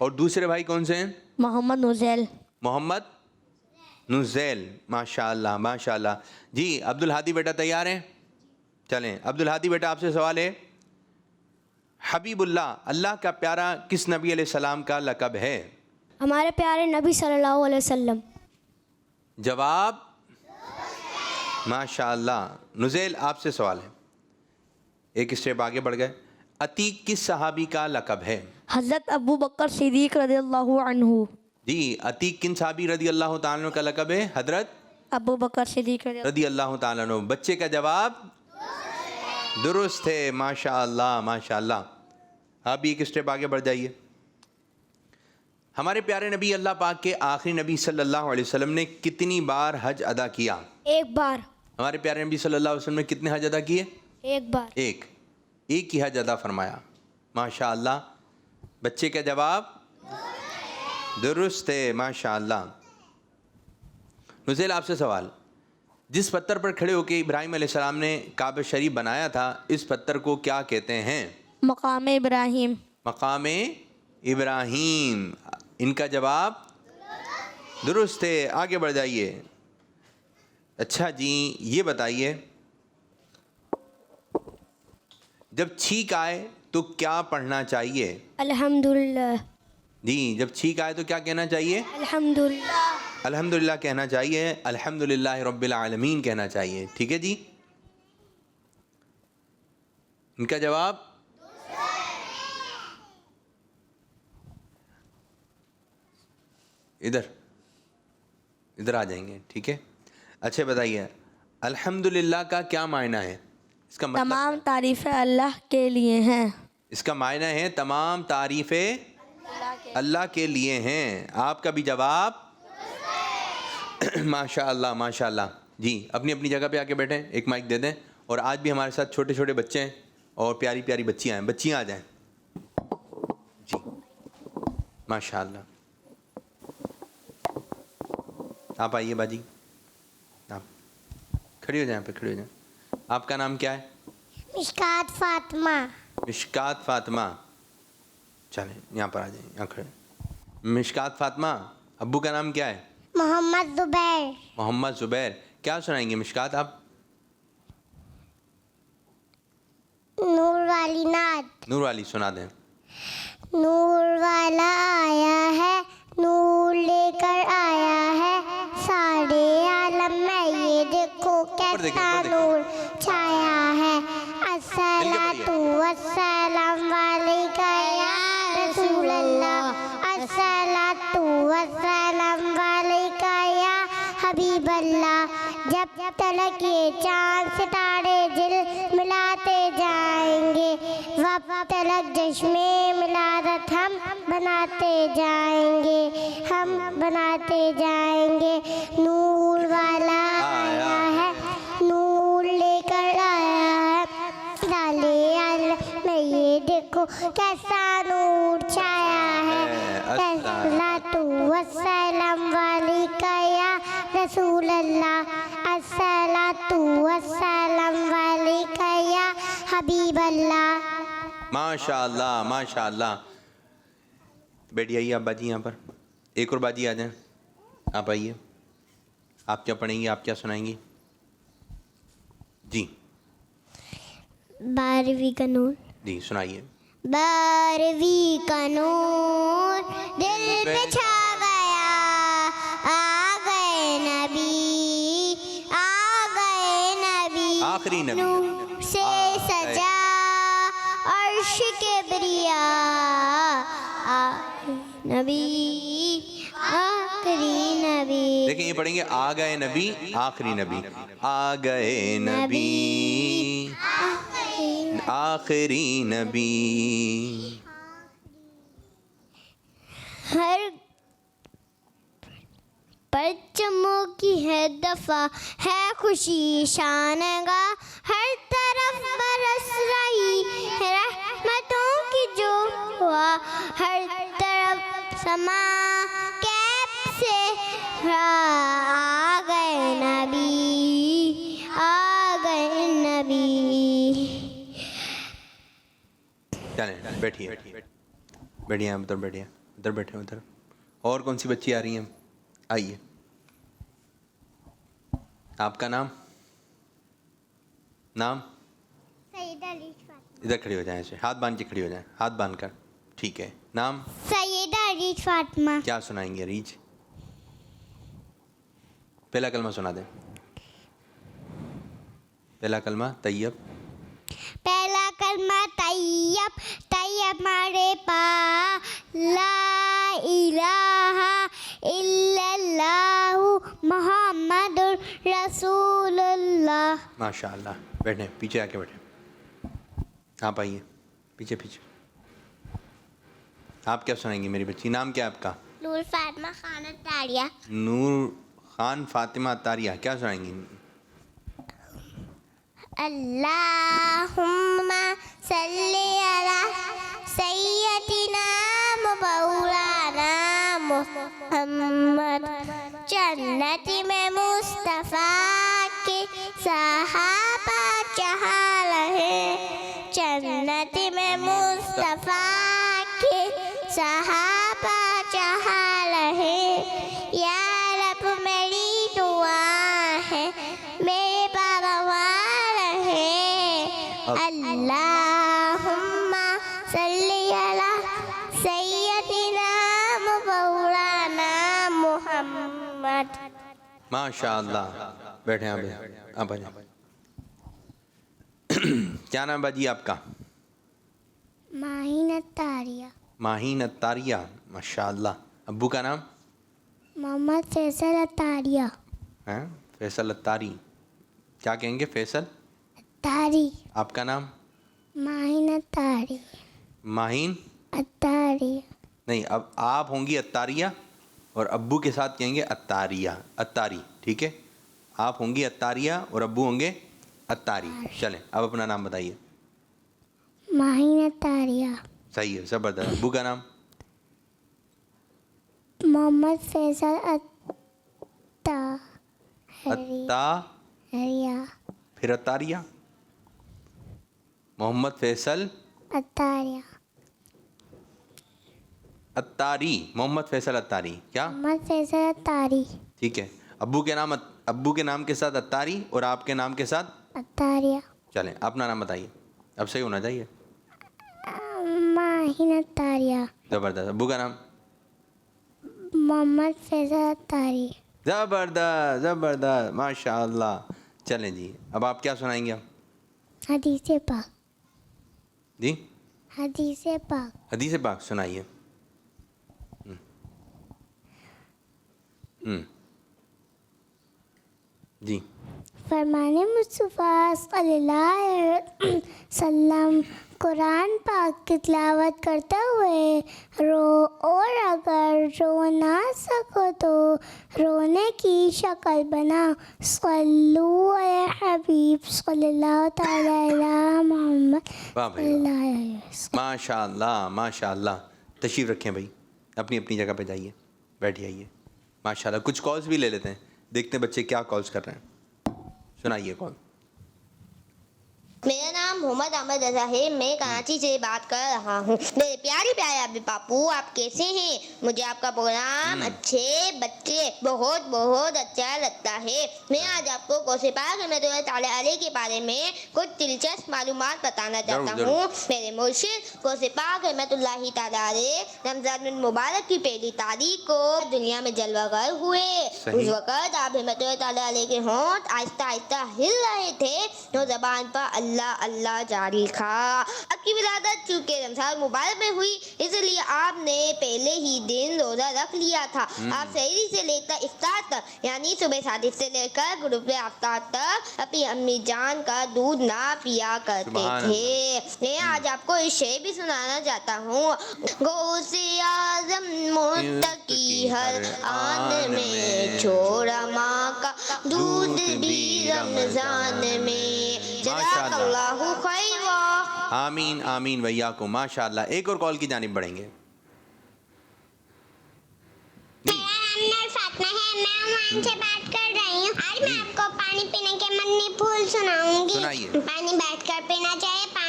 اور دوسرے بھائی کون سے ہیں؟ محمد نوزیل. محمد نزیل. ماشاء اللہ ماشاء اللہ. جی عبد الہادی بیٹا تیار ہیں؟ چلیں عبد الہادی بیٹا آپ سے سوال ہے، حبیب اللہ اللہ کا پیارا کس نبی علیہ السلام کا لقب ہے؟ ہمارے پیارے نبی صلی اللہ علیہ وسلم. جواب ماشاء اللہ. نزیل آپ سے سوال ہے، ایک اسٹیپ آگے بڑھ گئے. عتیق کس صحابی کا لقب ہے؟ حضرت ابو بکر صدیق رضی اللہ عنہ. جی عتیق کن صحابی رضی اللہ تعالیٰ عنہ کا لقب ہے؟ حضرت ابو بکر صدیق رضی اللہ تعالیٰ عنہ. بچے کا جواب درست ہے. ماشاء اللہ ماشاء اللہ. آپ بھی ایک اسٹیپ آگے بڑھ جائیے. ہمارے پیارے نبی اللہ پاک کے آخری نبی صلی اللہ علیہ وسلم نے کتنی بار حج ادا کیا؟ ایک بار. ہمارے پیارے نبی صلی اللہ علیہ وسلم نے کتنے حج ادا کیے؟ ایک بار. ایک ہی حج ادا فرمایا. ماشاء اللہ. بچے کا جواب درست ہے. ماشاء اللہ. نزیل آپ سے سوال، جس پتھر پر کھڑے ہو کے ابراہیم علیہ السلام نے کعبہ شریف بنایا تھا اس پتھر کو کیا کہتے ہیں؟ مقام ابراہیم. مقام ابراہیم. ان کا جواب درست ہے. آگے بڑھ جائیے. اچھا جی یہ بتائیے، جب چھینک آئے تو کیا پڑھنا چاہیے؟ الحمدللہ. جی جب چھینک آئے تو کیا کہنا چاہیے؟ الحمدللہ. الحمدللہ کہنا چاہیے. الحمدللہ رب العالمین کہنا چاہیے. ٹھیک ہے جی. ان کا جواب ادھر آ جائیں گے. ٹھیک ہے. اچھا بتائیے الحمدللہ کا کیا معنی ہے؟ اس کا مطلب تمام تعریفیں اللہ کے لیے ہیں. اس کا معنی ہے تمام تعریفیں اللہ کے لیے ہیں. آپ کا بھی جواب ماشاء اللہ ماشاء اللہ. جی اپنی اپنی جگہ پہ آ کے بیٹھیں. ایک مائک دے دیں. اور آج بھی ہمارے ساتھ چھوٹے چھوٹے بچے ہیں اور پیاری پیاری بچیاں ہیں. بچیاں آ جائیں. جی ماشاء اللہ. آپ آئیے باجی. آپ کھڑی ہو جائیں پہ کھڑی ہو جائیں. آپ کا نام کیا ہے؟ مشکات فاطمہ. مشکات فاطمہ. چلیں یہاں پر آ جائیں. یہاں کھڑے. مشکات فاطمہ ابو کا نام کیا ہے؟ محمد زبیر. محمد زبیر. کیا سنائیں گے مشکات آپ؟ نور والی نعت. نور والی سنا دیں. نور والا آیا ہے، نور لے کر آیا ہے، سارے عالم میں یہ دیکھو کیسا نور چھایا ہے. الصلاۃ والسلام علیکہ یا رسول اللہ، الصلاۃ والسلام علیکہ یا حبیب اللہ. جب تلک یہ چاند ستارے دل ملاتے جائیں گے، وقت تلک جشن ملادت ہم بناتے جائیں گے، ہم بناتے جائیں گے. نور والا آیا ہے، نور لے کر آیا ہے، سالے عالم میں یہ دیکھو کیسا نور چھایا ہے. الصلاۃ والسلام علیکہ یا رسول اللہ، الصلاۃ والسلام علیکہ یا حبیب اللہ. ماشاء اللہ ماشاء اللہ. بیٹی آئیے آپ باجی یہاں پر. ایک اور باجی آ جائیں. آپ آئیے. آپ کیا پڑھیں گی؟ آپ کیا سنائیں گی؟ جی 12ویں کا نور. جی سنائیے. 12ویں کا نور دل پہ چھا گیا، آ گئے نبی، آ گئے نبی، آخری نبی نور سے سجا عرش کبریا، نبی آخری نبی. دیکھیں یہ پڑھیں گے آ گئے نبی آخری نبی. آ گئے نبی آخری نبی. ہر پرچموں کی ہے دفعہ ہے خوشی شانگاہ، ہر طرف برس رہی ہے رحمتوں کی جو ہوا، ہر طرف سما کیپ سے آ گئے نبی، آ گئے نبی. چلیں بیٹھیے بیٹھیے ادھر بیٹھیے. ادھر بیٹھے ادھر. اور کون سی بچی آ رہی ہیں؟ آئیے. آپ کا نام؟ سیدہ ریش فاطمہ. ادھر کھڑی ہو جائیں ایسے, ہاتھ باندھ کے کھڑی ہو جائیں, ہاتھ باندھ کر. ٹھیک ہے. نام؟ سیدہ ریش فاطمہ. کیا سنائیں گے ریچ؟ پہلا کلمہ سنا دیں. پہلا کلمہ طیب. پہلا کلمہ طیب. طیب مارے پا لا الہ الا اللہ محمد رسول اللہ. ماشاء اللہ. بیٹھیں, پیچھے آ کے بیٹھیں. آپ آئیے پیچھے پیچھے. آپ کیا سنائیں گی میری بچی؟ نام کیا ہے آپ کا؟ نور فاطمہ خان اطاریہ. نور خان فاطمہ اطاریہ. کیا سنائیں گی؟ اللہم صلی علی سیدنا مولانا محمد. جنت میں مصطفیٰ کے صحابہ چہا رہے. جنت میں مصطفیٰ کے صحابہ چہا رہے. یا رب میری دعا ہے میرے بابا اللہم صلی علی سیدنا مولانا محمد. ماشاء اللہ. بیٹھیں آپ آئیں. کیا نام باجی آپ کا؟ ماہین اطاریہ. ماہین اطاریہ. ماشاء اللہ. ابو کا نام؟ محمد فیصل اطاریہ. ہیں فیصل اطاری. کیا کہیں گے؟ فیصل اطاری. آپ کا نام؟ ماہین اطاری. ماہین اطاری. نہیں, اب آپ ہوں گی اطاریہ اور ابو کے ساتھ کہیں گے اطاریہ. اطاری. ٹھیک ہے. آپ ہوں گی اطاریہ اور ابو ہوں گے اطاری. چلیں اب اپنا نام بتائیے. ماہین اطاریہ. صحیح ہے, زبردست. ابو کا نام؟ محمد فیصل اطاریہ. پھر اطاریہ. محمد فیصل اطاریہ. اطاری. محمد فیصل اطاری. کیا؟ محمد فیصل اطاری. ٹھیک ہے. ابو کے نام کے ساتھ اطاری اور آپ کے نام کے ساتھ اطاریہ. چلیں اپنا نام بتائیے. اب صحیح ہونا چاہیے. ماہین اطاریہ. زبردست. ابو کا نام؟ محمد فیصل اطاری. زبردست زبردست. ماشاء اللہ. چلیں جی, اب آپ کیا سنائیں گے؟ آپ حدیث پاک. جی حدیث پاک. حدیث پاک سنائیے. جی. فرمان مصطفیٰ صلی اللہ علیہ وسلم قرآن پاک کی تلاوت کرتے ہوئے رو, اور اگر رو نہ سکو تو رونے کی شکل بنا. صلو علی حبیب صلی اللہ تعالی علی محمد صلی اللہ علیہ وسلم. ماشاء اللہ ماشاء اللہ. تشریف رکھیں بھائی, اپنی اپنی جگہ پہ جائیے, بیٹھ جائیے. ماشاء اللہ. کچھ کالز بھی لے لیتے ہیں, دیکھتے ہیں بچے کیا کالز کر رہے ہیں. سنائیے کال. میرا نام محمد احمد رضا ہے. میں کراچی سے بات کر رہا ہوں. میرے پیارے پیارے ابی پاپو, آپ کیسے ہیں؟ مجھے آپ کا پروگرام اچھے بچے بہت بہت اچھا لگتا ہے. میں آج آپ کو غوث پاک رحمۃ اللہ تعالی علیہ کے بارے میں کچھ دلچسپ معلومات بتانا چاہتا ہوں. میرے مرشد غوث پاک رحمۃ اللہ تعالی علیہ رمضان المبارک کی پہلی تاریخ کو دنیا میں جلوہ گر ہوئے. اس وقت آپ رحمۃ اللہ تعالی علیہ کے ہونٹ آہستہ آہستہ ہل رہے تھے تو زبان پر اللہ اللہ جاری تھا. آپ کی ولادت چونکہ رمضان مبارک میں ہوئی اس لیے آپ نے پہلے ہی دن روزہ رکھ لیا تھا. آپ سحری سے لے کر افطار تک یعنی صبح صادق سے لے کر غروب آفتاب تک اپنی امی جان کا دودھ نہ پیا کرتے تھے. میں آج آپ کو اس شعر بھی سنانا چاہتا ہوں. غوث اعظم متقی ہر آن میں چھوڑا ماں کا دودھ بھی رمضان میں. جزاک اللہ خیرا. آمین آمین ویاکم. ماشاء اللہ. ایک اور کال کی جانب بڑھیں گے. فاطمہ ہے, میں عمان سے بات کر رہی ہوں. آج میں آپ کو پانی پینے کے مدنی پھول سناؤں گی. سنائیے. پانی بیٹھ کر پینا چاہیے,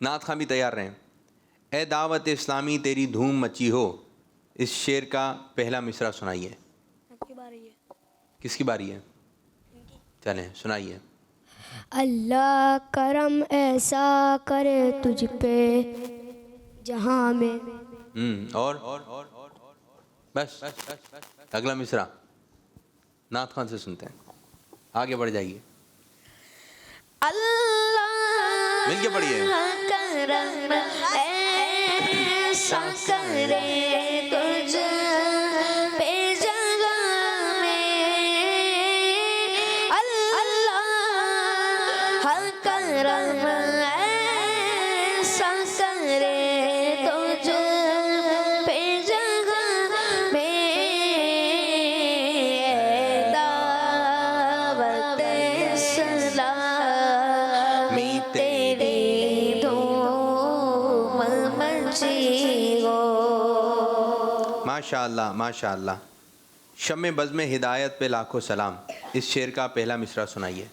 نعت خواں بھی تیار رہیں. اے دعوت اسلامی تیری دھوم مچی ہو، اس شعر کا پہلا مصرع سنائیے. کس کی باری ہے؟ چلیں سنائیے. اللہ کرم ایسا کرے تجھ پہ جہاں میں. اور بس اگلا مصرع نعت خواں سے سنتے ہیں. آگے بڑھ جائیے. اللہ مل کے پڑھیے. کرم ایسا کرے تجھ پہ جگہ میں، اللہ کرم ایسا کرے تجھ پہ جگہ میں، دعوت اسلامی تیری دھوم مچی ہو. ماشاء اللہ ماشاء اللہ. شمع بزم ہدایت پہ لاکھوں سلام، اس شعر کا پہلا مصرع سنائیے.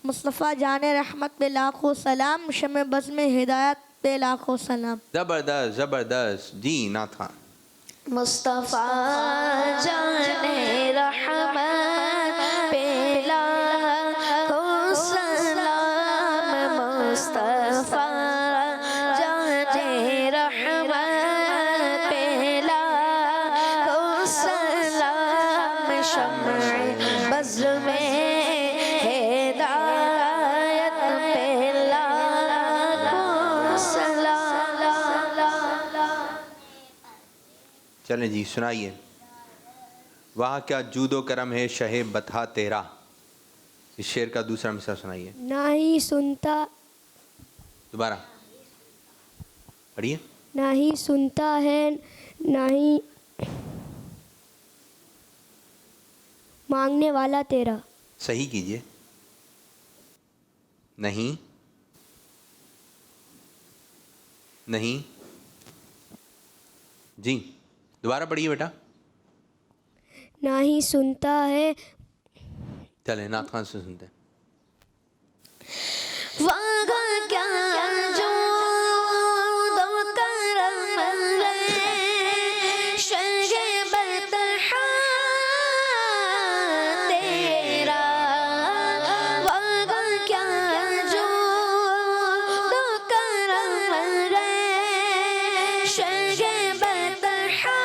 مصطفیٰ جان رحمت پہ لاکھوں سلام، شمع بزم ہدایت پہ لاکھوں سلام. زبردست زبردست. جی نعت خواں. مصطفیٰ جان رحمت پہ لاکھوں سلام، مصطفیٰ جان رحمت پہ لاکھوں سلام، شمع بزم ہدایت پہ لاکھوں سلام. چلیں جی سنائیے. وہاں کیا جود و کرم ہے شہ بطحا تیرا، اس شعر کا دوسرا مصرع سنائیے. نہ ہی سنتا دوبارہ پڑھیے. نہ ہی سنتا ہے نہ ہی مانگنے والا تیرا. صحیح کیجئے. نہیں نہیں جی دوبارہ پڑھیے بیٹا. نہ ہی سنتا ہے. چلیں نعت خواں سے سنتے ہیں. وہاں کیا جود و کرم ہے شہ بطحا تیرا، وہاں کیا جود و کرم ہے شہ بطحا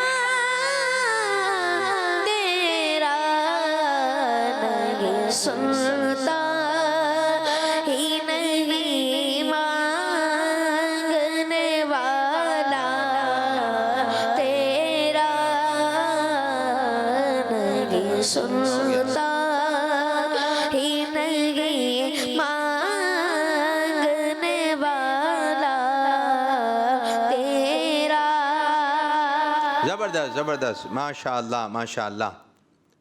تیرا، نہیں سنتا ہی نہیں مانگنے والا تیرا، نہیں سنتا ہی نہیں مانگنے والا تیرا. زبردست زبردست. ماشاء اللہ ماشاء اللہ.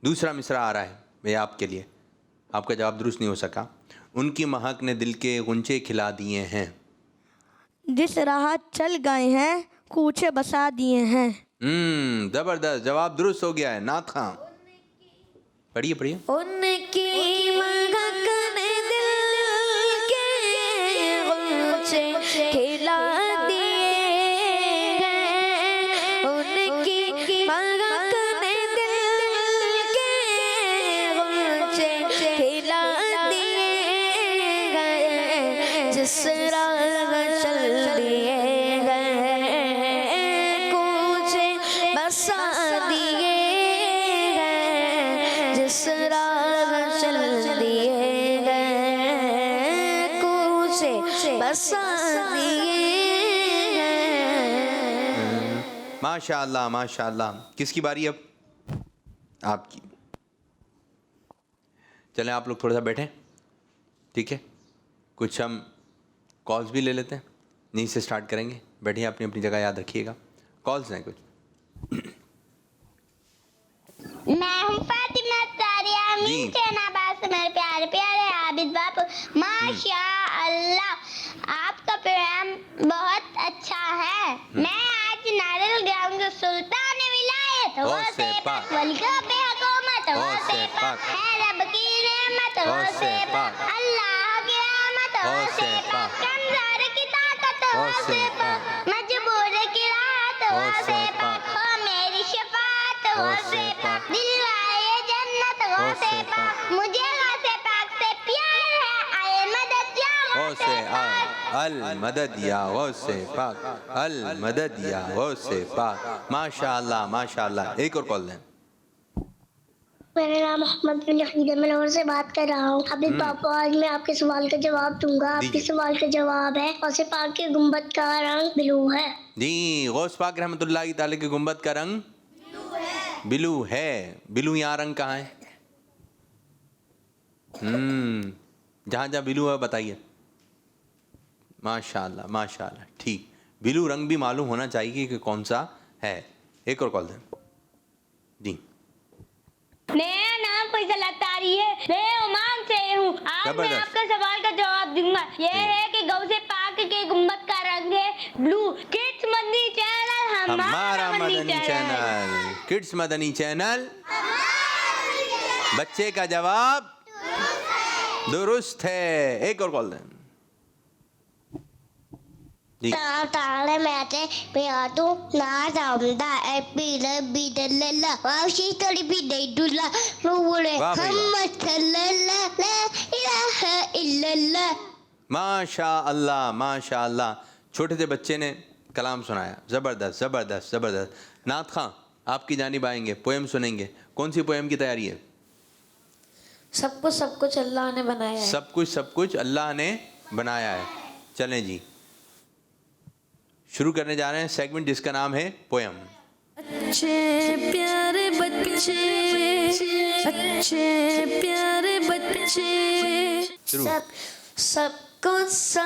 دوسرا مصرع آ رہا ہے میں آپ کے لیے. آپ کا جواب درست نہیں ہو سکا. ان کی مہک نے دل کے غنچے کھلا دیے ہیں. جس راہ چل گئے ہیں کوچے بسا دیے ہیں. زبردست. جواب درست ہو گیا ہے. نعت خواں پڑھیے پڑھیے. ان کی مہک نے دل کے غنچے کھلا دیے ہیں، ان کی مہک نے دل کے غنچے کھلا دیے ہیں، جس راہ چل دیے ہیں کوچے بسا دیے ہیں، جس راہ چل دیے ہیں کوچے بسا دیے ہیں. ماشاء اللہ ماشاء اللہ. کس کی باری اب؟ آپ کی. چلیں آپ لوگ تھوڑا سا بیٹھیں. ٹھیک ہے کچھ ہم کالز بھی لے لیتے ہیں. نہیں سے سٹارٹ کریں گے. بیٹھیں اپنی اپنی جگہ یاد رکھیے گا. کالز ہیں کچھ. میں ہوں فاطمہ تاریہ امین چین آباد سے. میرے پیارے پیارے عابد باپو ماشاء اللہ آپ کا پروگرام بہت اچھا ہے. میں آج ناریل گراؤنڈ سے سلطان ولایت وہ سے پاک ولیوں پہ حکومت وہ سے پاک ہے رب کی رحمت وہ سے پاک اللہ کی رحمت وہ سے پاک کمزور کی طاقت غوث پاک مجبور کی رات غوث پاک ہو میری شفاعت غوث پاک دلوائے جنت غوث پاک مجھے غوث پاک سے پیار ہے آئے مدد یا غوث پاک المدد یا غوث پاک المدد یا غوث پاک. ماشاءاللہ ماشاءاللہ. ایک اور کال دیں. میرا نام محمد بن حمید ہے، میں لاہور سے بات کر رہا ہوں. حبیب پاپا آج میں آپ کے سوال کا جواب دوں گا. آپ کے سوال کا جواب ہے غوث پاک کے گنبد کا رنگ بلو ہے. جی غوث پاک رحمۃ اللہ تعالی کے گنبد کا رنگ بلو ہے. بلو یہاں رنگ کہاں ہے؟ جہاں جہاں بلو ہے بتائیے. ماشاءاللہ ماشاءاللہ. ٹھیک، بلو رنگ بھی معلوم ہونا چاہیے کہ کون سا ہے. ایک اور کال دیں. جی میرا نام فیصل اتاری ہے، میں عمان سے ہوں. آج میں آپ کا سوال کا جواب دوں گا. یہ ہے کہ غوث پاک کے گنبد کا رنگ ہے بلو. کڈس مدنی چینل ہمارا مدنی چینل. کڈس مدنی چینل. بچے کا جواب درست ہے. ایک اور کال دیں. جی تعالی میتے پیاتو ناز آمدہ اے پیلر بیدل اللہ واشی تڑی بیدل اللہ رول محمد صلی اللہ لا الہ الا اللہ. ماشاء اللہ ماشاء اللہ. چھوٹے سے بچے نے کلام سنایا. زبردست زبردست زبردست. نعت خاں آپ کی جانب آئیں گے، پوئم سنیں گے. کون سی پوئم کی تیاری ہے؟ سب کچھ اللہ نے بنایا ہے. سب کچھ اللہ نے بنایا ہے. چلیں جی شروع کرنے جا رہے ہیں سیگمنٹ جس کا نام ہے پوئم. اچھے پیارے بچے اچھے پیارے بچے سب کچھ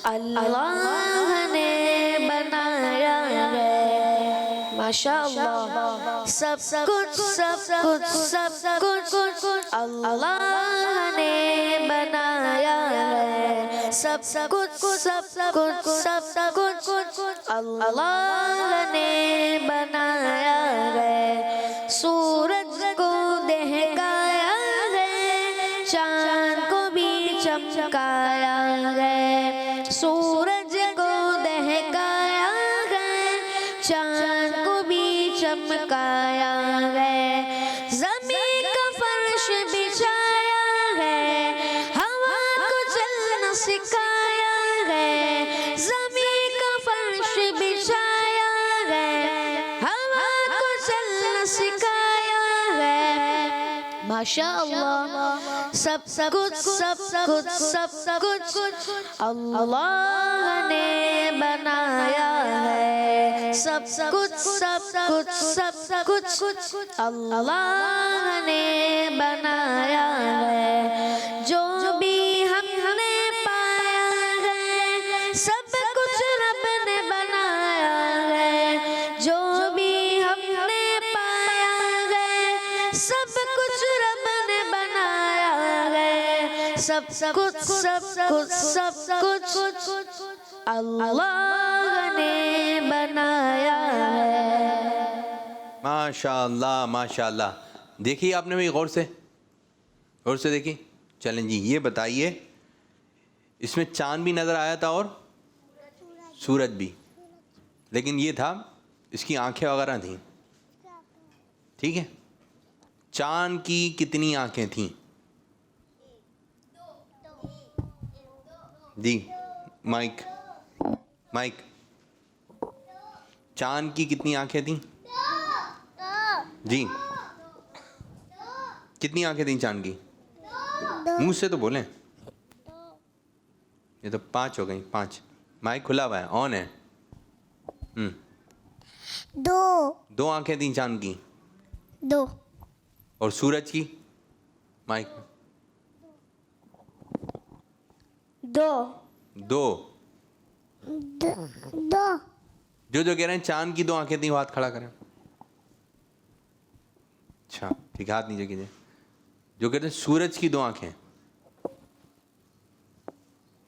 اللہ نے بنایا ہے. ماشاء اللہ. سب کچھ اللہ نے بنایا ہے. سب کچھ اللہ نے بنایا ہے. سورج کو دہکایا ہے، چاند کو بھی چمکایا ہے. سورج کو دہکایا ہے، چاند کو بھی چمکایا ہے. زمین کا فرش بچھایا ہے، ہوا کو چلنا سکھایا ہے. زمین کا فرش بچھایا ہے، ہوا کو چلنا سکھایا ہے. ماشاء اللہ. سب کچھ اللہ نے بنایا ہے. سب کچھ اللہ نے بنایا ہے. جو بھی ہم نے پایا ہے سب کچھ رب نے بنایا ہے. جو بھی ہم نے پایا ہے سب کچھ رب نے بنایا ہے. سب کچھ اللہ نے بنایا ہے. ماشاء اللہ ماشاء اللہ. دیکھیے آپ نے بھائی غور سے دیکھی. چلیں جی یہ بتائیے اس میں چاند بھی نظر آیا تھا اور سورج بھی، لیکن یہ تھا اس کی آنکھیں وغیرہ تھیں. ٹھیک ہے، چاند کی کتنی آنکھیں تھیں؟ جی مائک چاند کی کتنی آنکھیں تھیں؟ جی کتنی آنکھیں تھیں چاند کی؟ منہ سے تو بولیں. یہ تو 5 ہو گئی. 5. مائک کھلا ہوا ہے، آن ہے. 2 آنکھیں تھیں چاند کی. 2 اور سورج کی؟ مائک 2 جو کہہ رہے ہیں چاند کی 2 آنکھیں تھیں وہ ہاتھ کھڑا کریں. اچھا ٹھیک، ہاتھ نیچے کیجیے. جو کہتے ہیں سورج کی 2 آنکھیں.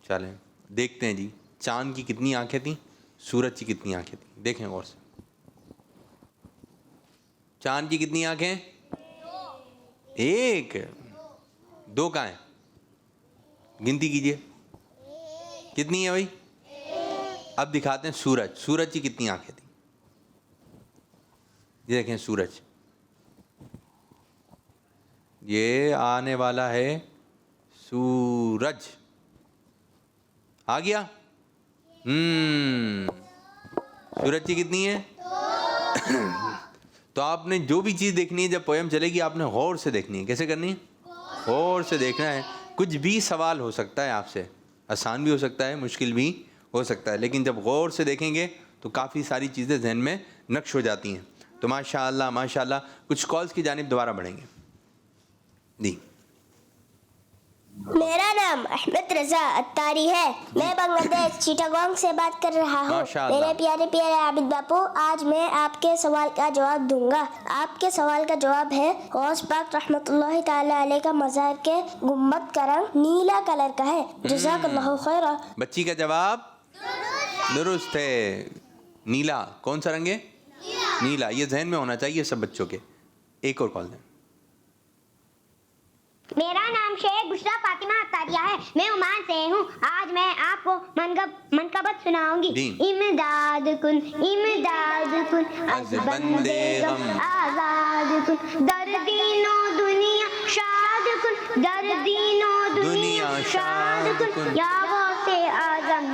چلیں دیکھتے ہیں جی چاند کی کتنی آنکھیں تھیں، سورج کی کتنی آنکھیں تھیں. دیکھیں غور سے. چاند کی کتنی آنکھیں؟ 1. 2 کہاں ہیں؟ گنتی کیجیے. کتنی ہے بھائی؟ اب دکھاتے ہیں سورج. سورج کی کتنی آنکھیں تھیں؟ یہ دیکھیں سورج, یہ آنے والا ہے سورج. آ گیا؟ سورج کی کتنی ہے؟ تو آپ نے جو بھی چیز دیکھنی ہے جب پویم چلے گی آپ نے غور سے دیکھنی ہے. کیسے کرنی ہے؟ غور سے دیکھنا ہے. کچھ بھی سوال ہو سکتا ہے آپ سے, آسان بھی ہو سکتا ہے, مشکل بھی ہو سکتا ہے, لیکن جب غور سے دیکھیں گے تو کافی ساری چیزیں ذہن میں نقش ہو جاتی ہیں. تو ماشاء اللہ ماشاء اللہ. کچھ کالز کی جانب دوبارہ بڑھیں گے. جی میرا نام احمد رضا اتاری ہے. میں بنگلہ دیش چیٹاگانگ سے بات کر رہا ہوں. ماشاءاللہ. میرے پیارے پیارے عابد باپو, آج میں آپ کے سوال کا جواب دوں گا. آپ کے سوال کا جواب ہے غوث پاک رحمۃ اللہ تعالی علیہ کا مزار کے گنبد کا رنگ نیلا کلر کا ہے. جزاک اللہ خیرا. بچی کا جواب درست ہے. نیلا کون سا رنگ ہے؟ نیلا. یہ ذہن میں ہونا چاہیے سب بچوں کے. ایک اور کال دیں. میرا نام شیخ بشرا فاطمہ اتاریہ ہے. میں عمان سے ہوں. آج میں آپ کو منقبت سناؤں گی. امداد کن از بندے غم آزاد کن, در دین و دنیا شاد کن, در دین و دنیا شاد کن, یا غوث اعظم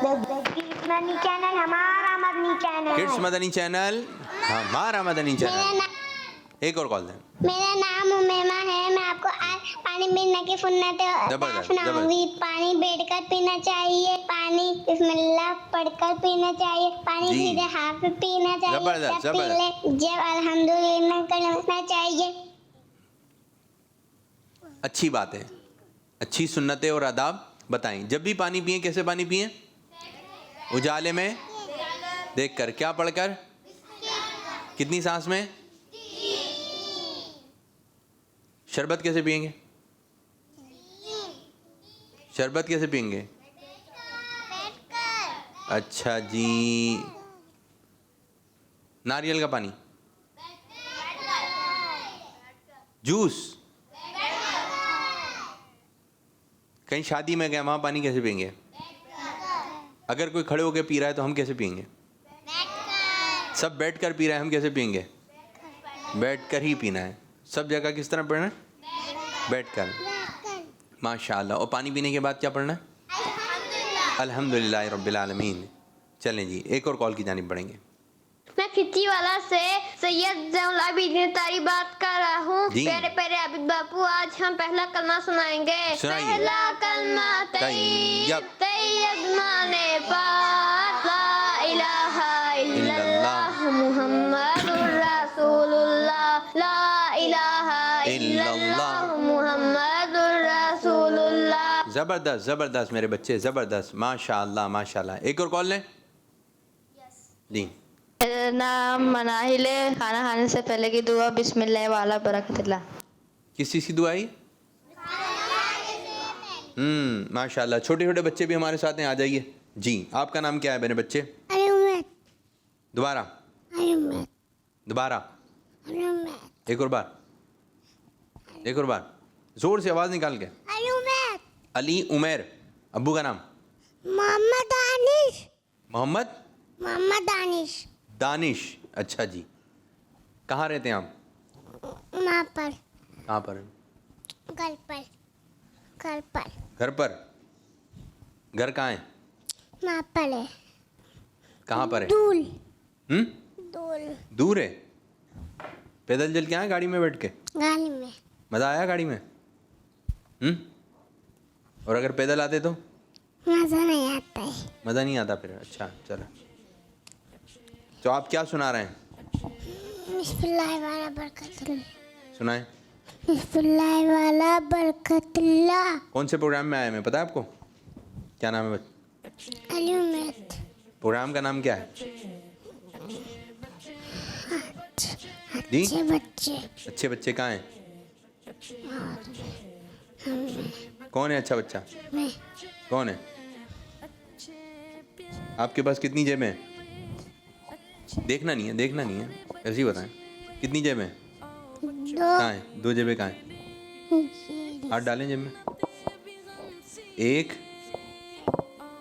کڈس مدنی چینل ہمارا مدنی چینل. کڈس مدنی چینل ہمارا مدنی چینل. ایک اور کال دیں. میرا نام امیمہ ہے. میں آپ کو آج پانی پینے کی سنت سناؤں گی. پانی بیٹھ کر پینا چاہیے, پانی بسم اللہ پڑھ کر پینا چاہیے, پانی سیدھے ہاتھ پہ پینا چاہیے, جب پی لے جب الحمدللہ کرنا چاہیے. اچھی بات ہے. اچھی سنتیں اور آداب بتائیں. جب بھی پانی پئیں کیسے پانی پئیں؟ اجالے میں دیکھ کر. کیا پڑھ کر؟ کتنی سانس میں؟ شربت کیسے پئیں گے؟ شربت کیسے پئیں گے؟ اچھا جی. ناریل کا پانی, جوس, کہیں شادی میں گئے وہاں پانی کیسے پئیں گے؟ اگر کوئی کھڑے ہو کے پی رہا ہے تو ہم کیسے پئیں گے؟ سب بیٹھ کر پی رہے ہیں, ہم کیسے پئیں گے؟ بیٹھ کر ہی پینا ہے. سب جگہ کس طرح پڑھنا ہے؟ بیٹھ کر. ماشاء اللہ. اور پانی پینے کے بعد کیا پڑھنا ہے؟ الحمدللہ رب العالمین. چلیں جی ایک اور کال کی جانب بڑھیں گے. میں کھچی والا سے سید زین العابدین اتاری بات کر رہا ہوں. پیارے پیارے عابد باپو, آج ہم پہلا کلمہ سنائیں گے. پہلا کلمہ طیب طیب مانے پاک, لا الہ الا اللہ محمد رسول اللہ, لا الہ الا اللہ محمد رسول اللہ. زبردست زبردست میرے بچے, زبردست. ماشاء اللہ ماشاء اللہ. ایک اور کال لیں جی. میرا نام مناہل ہے. کھانا کھانے سے پہلے کی دعا بسم اللہ والا برکت اللہ. کس چیز کی دعا ہے؟ ماشاء اللہ. چھوٹے چھوٹے بچے بھی ہمارے ساتھ ہیں, آ جائیے. جی آپ کا نام کیا ہے میرے بچے؟ دوبارہ دوبارہ ایک اور بار, ایک اور بار زور سے آواز نکال کے. علی عمیر. ابو کا نام؟ محمد دانش. محمد دانش. دانش. اچھا جی. کہاں رہتے ہیں آپ؟ وہاں پر. کہاں پر؟ گھر پر. گھر پر. گھر پر. گھر کہاں ہے؟ وہاں پر ہے. کہاں پر ہے؟ دول. دول. دور ہے. پیدل چل کے آئے گاڑی میں بیٹھ کے؟ گاڑی میں. مزہ آیا گاڑی میں؟ اور اگر پیدل آتے تو مزہ نہیں آتا ہے. مزہ نہیں آتا پھر. اچھا چلو. تو آپ کیا سنا رہے ہیں؟ بسم اللہ والا برکت اللہ. سنائیں. بسم اللہ والا برکت اللہ. کون سے پروگرام میں آئے ہیں پتہ ہے آپ کو؟ کیا نام ہے علومیت. پروگرام کا نام کیا ہے جی؟ اچھے بچے. اچھے بچے کہاں ہیں؟ کون ہے اچھا بچہ؟ میں. کون ہے؟ آپ کے پاس کتنی جیبیں ہیں؟ دیکھنا نہیں ہے, دیکھنا نہیں ہے, ایسے ہی بتائیں. کتنی جیبیں ہیں؟ کہاں ہیں؟ 2 جیبیں کہاں ہیں؟ ہاتھ ڈالیں جیب میں. 1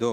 2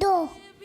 2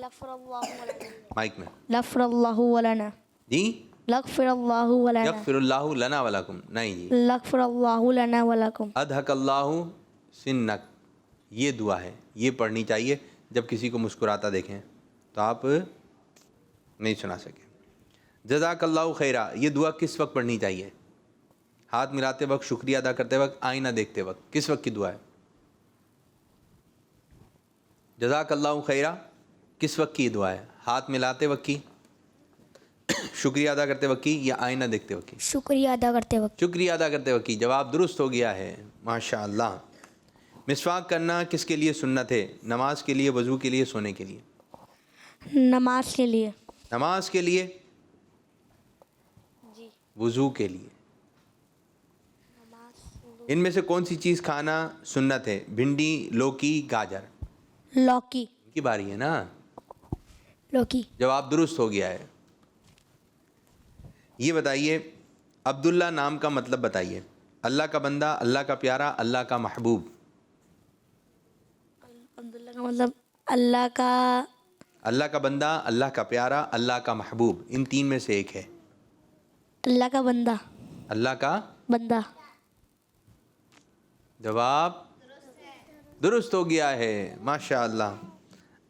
لغفر اللہ لنا مائک میں لغفر اللہ لنا جی لغفر اللہ لنا یغفر اللہ لنا ولکم نہیں جی لغفر اللہ لنا ولکم اضحک اللہ سنک یہ دعا ہے یہ پڑھنی چاہیے جب کسی کو مسکراتا دیکھیں تو آپ نہیں سنا سکیں جزاک اللہ خیرہ یہ دعا کس وقت پڑھنی چاہیے ہاتھ ملاتے وقت شکریہ ادا کرتے وقت آئینہ دیکھتے وقت کس وقت کی دعا ہے جزاک اللہ خیرہ کس وقت کی دعا ہے ہاتھ ملاتے وقت کی شکریہ ادا کرتے وقت کی یا آئینہ دیکھتے وقت کی شکریہ ادا کرتے وقت شکریہ ادا کرتے وقت کی جواب درست ہو گیا ہے ماشاء اللہ مسواک کرنا کس کے لیے سنت ہے نماز کے لیے وضو کے لیے سونے کے لیے نماز کے لیے نماز کے لیے جی وضو کے لیے ان میں سے کون سی چیز کھانا سنت ہے بھنڈی لوکی گاجر لوکی ان کی باری ہے نا لوکی جواب درست ہو گیا ہے یہ بتائیے عبداللہ نام کا مطلب بتائیے اللہ کا بندہ اللہ کا پیارا اللہ کا محبوب عبداللہ کا مطلب اللہ کا بندہ اللہ کا پیارا اللہ کا محبوب ان تین میں سے ایک ہے اللہ کا بندہ اللہ کا بندہ جواب درست ہو گیا ہے ماشاء اللہ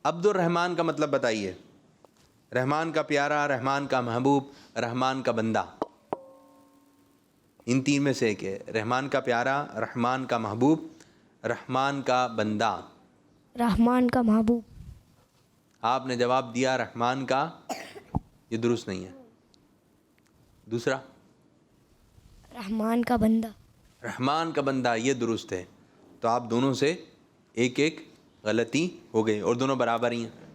عبد الرحمن کا مطلب بتائیے رحمان کا پیارا رحمان کا محبوب رحمان کا بندہ ان تین میں سے ایک ہے رحمان کا پیارا رحمان کا محبوب رحمان کا بندہ رحمان کا محبوب آپ نے جواب دیا رحمان کا یہ درست نہیں ہے دوسرا رحمان کا بندہ رحمان کا بندہ یہ درست ہے تو آپ دونوں سے ایک ایک غلطی ہو گئی اور دونوں برابر ہی ہیں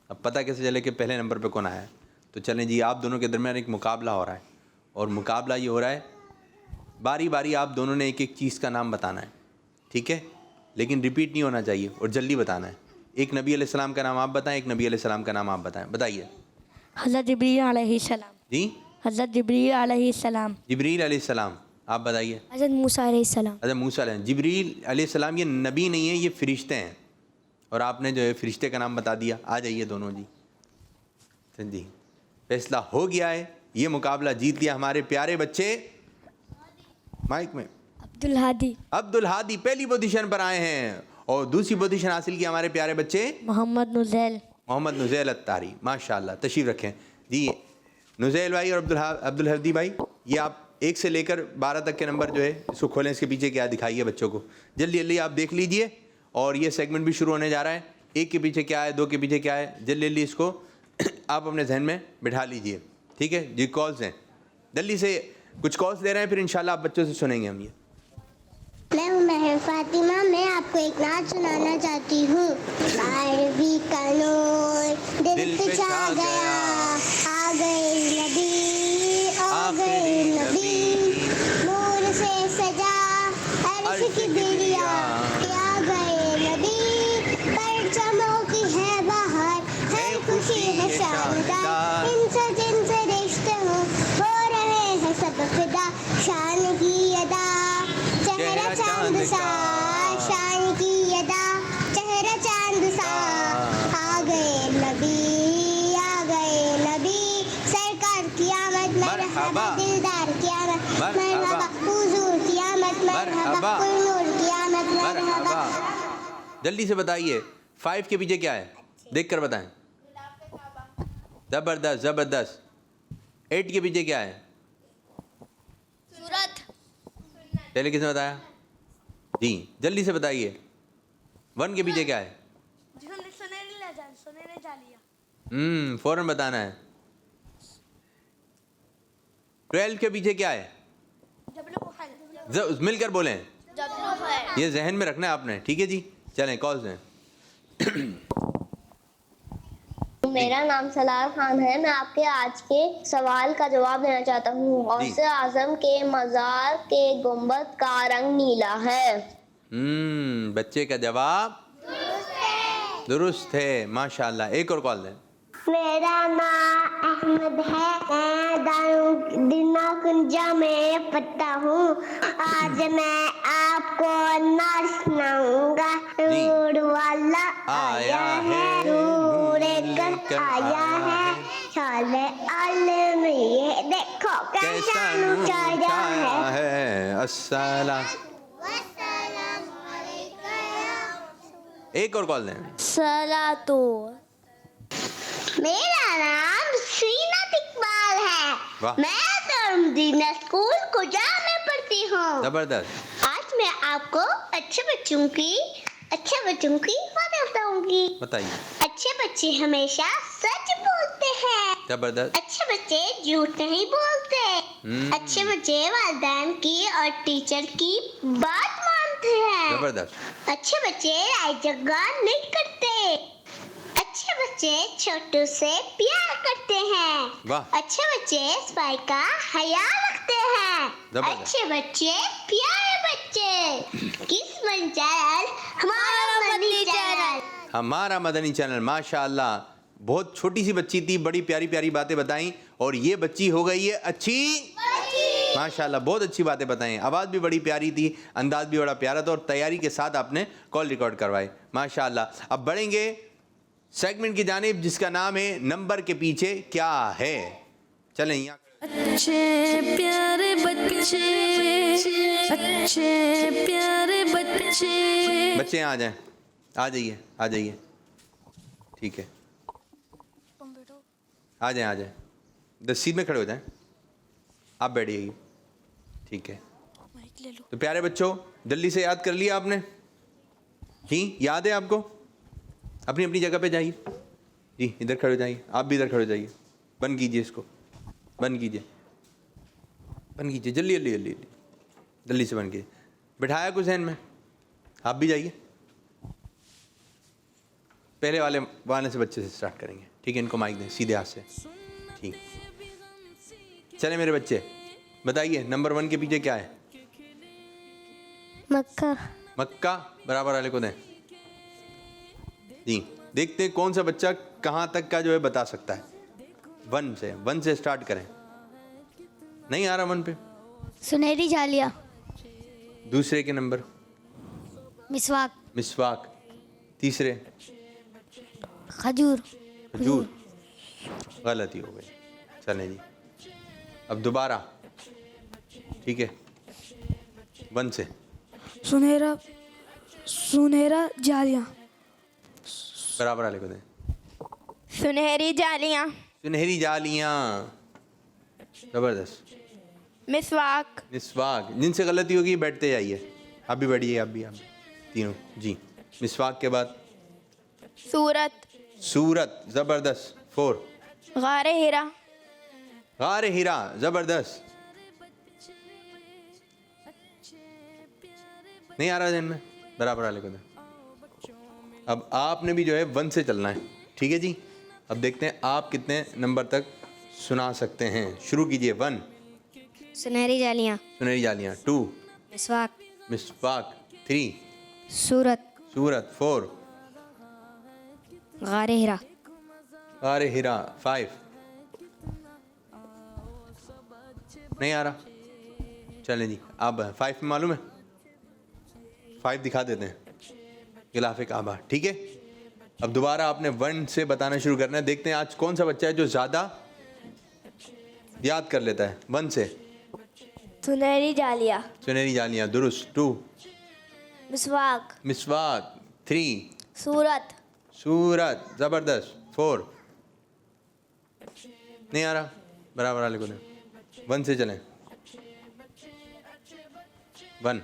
اب پتہ کیسے چلے کہ پہلے نمبر پہ کون آیا ہے تو چلیں جی آپ دونوں کے درمیان ایک مقابلہ ہو رہا ہے اور مقابلہ یہ ہو رہا ہے باری باری آپ دونوں نے ایک ایک چیز کا نام بتانا ہے ٹھیک ہے لیکن ریپیٹ نہیں ہونا چاہیے اور جلدی بتانا ہے ایک نبی علیہ السلام کا نام آپ بتائیں ایک نبی علیہ السلام کا نام آپ بتائیں بتائیے حضرت جبریل علیہ السلام جی حضرت جبریل علیہ السلام جبریل علیہ السلام آپ بتائیے حضرت موسیٰ علیہ السلام حضرت موسیٰ علیہ جبریل علیہ السلام یہ نبی نہیں ہے یہ فرشتے ہیں اور آپ نے جو ہے فرشتے کا نام بتا دیا آ جائیے دونوں جی فیصلہ ہو گیا ہے یہ مقابلہ جیت لیا ہمارے پیارے بچے مائک میں عبد الہادی پہلی پوزیشن پر آئے ہیں اور دوسری پوزیشن حاصل کی ہمارے پیارے بچے محمد نزیل اتاری ماشاء اللہ تشریف رکھیں جی نزیل بھائی اور عبد الہادی بھائی یہ آپ 1 سے لے کر 12 تک کے نمبر جو ہے اس کو کھولیں اس کے پیچھے کیا دکھائیے بچوں کو جلدی جلدی آپ دیکھ لیجئے اور یہ سیگمنٹ بھی شروع ہونے جا رہا ہے 1 کے پیچھے کیا ہے 2 کے پیچھے کیا ہے جلدی جلدی اس کو آپ اپنے ذہن میں بٹھا لیجئے ٹھیک ہے جی کالز ہیں جلدی سے کچھ کالز لے رہے ہیں پھر انشاءاللہ آپ بچوں سے سنیں گے ہم یہ میں ہوں مہر فاطمہ میں آپ کو ایک نعت سنانا چاہتی ہوں عربی کا نور دل پہ چھا گیا آ گئے نبی آ گئے نبی نور سے سجا عرش کی دریا آ گئے نبی پرچموں کی ہے بہار ہے خوشی ہے شاندار ان سے جن سے رشتے ہو رہے ہیں سب فدا شان کی ادا چہرہ چاند سا شان کی ادا چہرہ چاند سا آ گئے نبی سرکار قیامت مرحبا دلدار قیامت مرحبا حضور قیامت مرحبا نور قیامت مرحبا جلدی سے بتائیے 5 کے پیچھے کیا ہے دیکھ کر بتائیں زبردست زبردست 8 کے پیچھے کیا ہے سورت پہلے کس نے بتایا جی جلدی سے بتائیے 1 کے پیچھے کیا ہے فوراً بتانا ہے 12 کے پیچھے کیا ہے مل کر بولیں یہ ذہن میں رکھنا ہے آپ نے ٹھیک ہے جی چلیں کالز ہیں میرا نام سلار خان ہے میں آپ کے آج کے سوال کا جواب دینا چاہتا ہوں غوث اعظم کے مزار کے گنبد کا رنگ نیلا ہے بچے کا جواب درست ہے ماشاءاللہ ایک اور کال دیں میرا نام احمد ہے میں دینا کنجا میں پڑھتا ہوں آج میں آپ کو نعت سناؤں گا نور والا آیا ہے نور اونچایا ہے. السلام. ایک اور کال دیں. صلاتو. میرا نام سینت اقبال ہے. واہ. میں مدینہ اسکول کجا میں پڑھتی ہوں. زبردست. آج میں آپ کو اچھے بچوں کی باتیں بتاؤں گی. بتائیے. اچھے بچے ہمیشہ سچ بولتے ہیں. زبردست. اچھے بچے جھوٹ نہیں بولتے. اچھے بچے والدین کی اور ٹیچر کی بات مانتے ہیں. زبردست. اچھے بچے لڑائی جھگڑا نہیں کرتے. اچھے بچے چھوٹوں سے پیار کرتے ہیں. واہ. اچھے بچے صفائی کا خیال رکھتے ہیں. زبردست. اچھے بچے پیارے بچے. قسمت چینل ہمارا مدنی چینل. ہمارا مدنی چینل. ماشاء اللہ بہت چھوٹی سی بچی تھی, بڑی پیاری پیاری باتیں بتائیں, اور یہ بچی ہو گئی ہے اچھی. ماشاء اللہ بہت اچھی باتیں بتائیں. آواز بھی بڑی پیاری تھی, انداز بھی بڑا پیارا تھا, اور تیاری کے ساتھ آپ نے کال ریکارڈ کروائی. ماشاء اللہ. اب بڑھیں گے سیگمنٹ کی جانب جس کا نام ہے نمبر کے پیچھے کیا ہے. چلیں یہاں. اچھے پیارے بچے, اچھے پیارے بچے. بچے آ جائیں, آ جائیے. ٹھیک ہے, آ جائیں. 10 سیٹ میں کھڑے ہو جائیں. آپ بیٹھیے. ٹھیک ہے. تو پیارے بچوں, جلدی سے یاد کر لیا آپ نے؟ جی یاد ہے آپ کو؟ اپنی اپنی جگہ پہ جائیے. جی ادھر کھڑے ہو جائیے. آپ بھی ادھر کھڑے ہو جائیے. بند کیجیے اس کو, بند کیجیے جلدی سے بند کیجیے. بٹھایا کچھ ذہن میں؟ آپ بھی جائیے. پہلے والے سے بچے سے اسٹارٹ کریں گے. ٹھیک ہے, ان کو مائک دیں سیدھے ہاتھ سے. ٹھیک. چلیں میرے بچے بتائیے نمبر 1 کے پیچھے کیا ہے؟ مکہ. برابر والے کو دیں. جی دیکھتے ہیں کون سا بچہ کہاں تک کا جو ہے بتا سکتا ہے. 1 سے اسٹارٹ کریں. نہیں آ رہا 1 پہ. سنہری جالیہ. دوسرے کے نمبر مسواک. تیسرے کھجور. غلطی ہو گئی. چلیں جی اب دوبارہ. ٹھیک ہے 1 سے. سنہرا جالیاں. برابر والے کو دیں. سنہری جالیاں. سنہری جالیاں. زبردست. مسواک. جن سے غلطی ہوگی بیٹھتے جائیے. آپ بھی بیٹھیے. آپ بھی تینوں. جی مسواک کے بعد سورت. زبردست. 4 غار ہیرا. زبردست. نہیں آ رہا ذہن میں؟ برابر والے کو دیں. اب آپ نے بھی جو ہے 1 سے چلنا ہے. ٹھیک ہے جی. اب دیکھتے ہیں آپ کتنے نمبر تک سنا سکتے ہیں. شروع کیجئے. 1 سنہری جالیاں. 2 مسواک. 3 سورت. 4 غار ہیرا. 5 نہیں آ رہا. چلیں جی اب 5 میں معلوم ہے. 5 دکھا دیتے ہیں. غلاف کعبہ. ٹھیک ہے. اب دوبارہ آپ نے 1 سے بتانا شروع کرنا ہے. دیکھتے ہیں آج کون سا بچہ ہے جو زیادہ یاد کر لیتا ہے. 1 سے سنہری جالیاں. درست. 2 مسواک. 3 سورت. زبردست. 4 نہیں آ رہا. برابر والے کو دیں. 1 سے چلیں. 1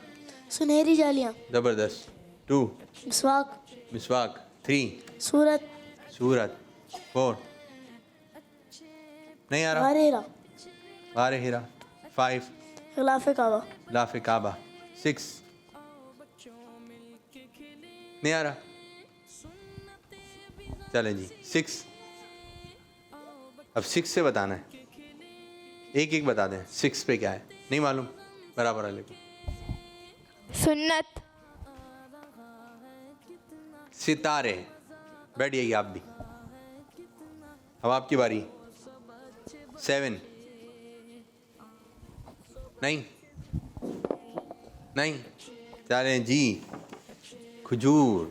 سنہری جالیاں. زبردست. 2 مسواک. 3 سورت. 4 نہیں آ رہا. غار ہیرا. 5 غلاف کعبہ. 6 نہیں آ رہا. چلیں جی 6. اب 6 سے بتانا ہے. ایک بتا دیں 6 پہ کیا ہے. نہیں معلوم. برابر والے کو. سنت. ستارے. بیٹھیے آپ بھی. اب آپ کی باری. 7 نہیں. چلیں جی کھجور.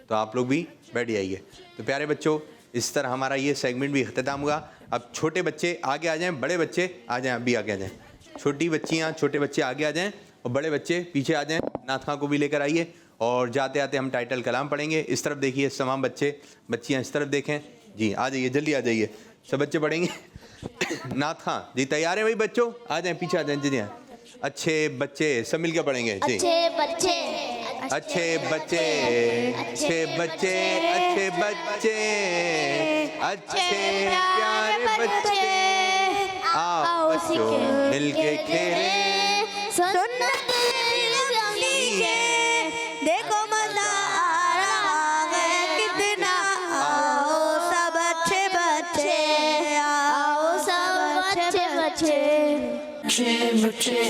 تو آپ لوگ بھی بیٹھ جائیے. تو پیارے بچوں اس طرح ہمارا یہ سیگمنٹ بھی اختتام ہوا. اب چھوٹے بچے آگے آ جائیں, بڑے بچے آ جائیں, ابھی آگے آ جائیں. چھوٹی بچیاں چھوٹے بچے آگے آ جائیں اور بڑے بچے پیچھے آ جائیں. نعت خواں کو بھی لے کر آئیے اور جاتے آتے ہم ٹائٹل کلام پڑھیں گے. اس طرف دیکھیے, تمام بچے بچیاں اس طرف دیکھیں. جی آ جائیے, جلدی آ جائیے, سب بچے پڑھیں گے نعت خواں. جی تیار ہیں بھائی بچوں؟ آ جائیں, پیچھے آ جائیں. جی اچھے بچے سب مل کے پڑھیں گے. جی اچھے بچے اچھے بچے اچھے بچے اچھے بچے اچھے پیارے بچے آؤ بچوں مل کے کھیلیں سنت جمی کے دیکھو مزہ آ رہا ہے کتنا آؤ سب اچھے بچے آؤ سب اچھے بچے اچھے بچے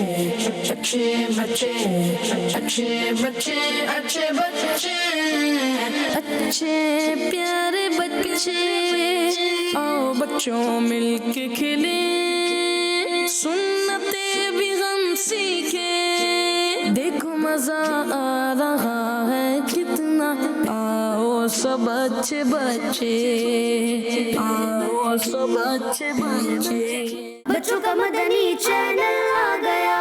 اچھے بچے اچھے بچے اچھے پیارے بچے آؤ بچوں مل کے کھیلیں سنتیں بھی ہم سیکھیں دیکھو مزہ آ رہا ہے کتنا آؤ سب اچھے بچے آؤ سب اچھے بچے. بچوں کا مدنی چینل آ گیا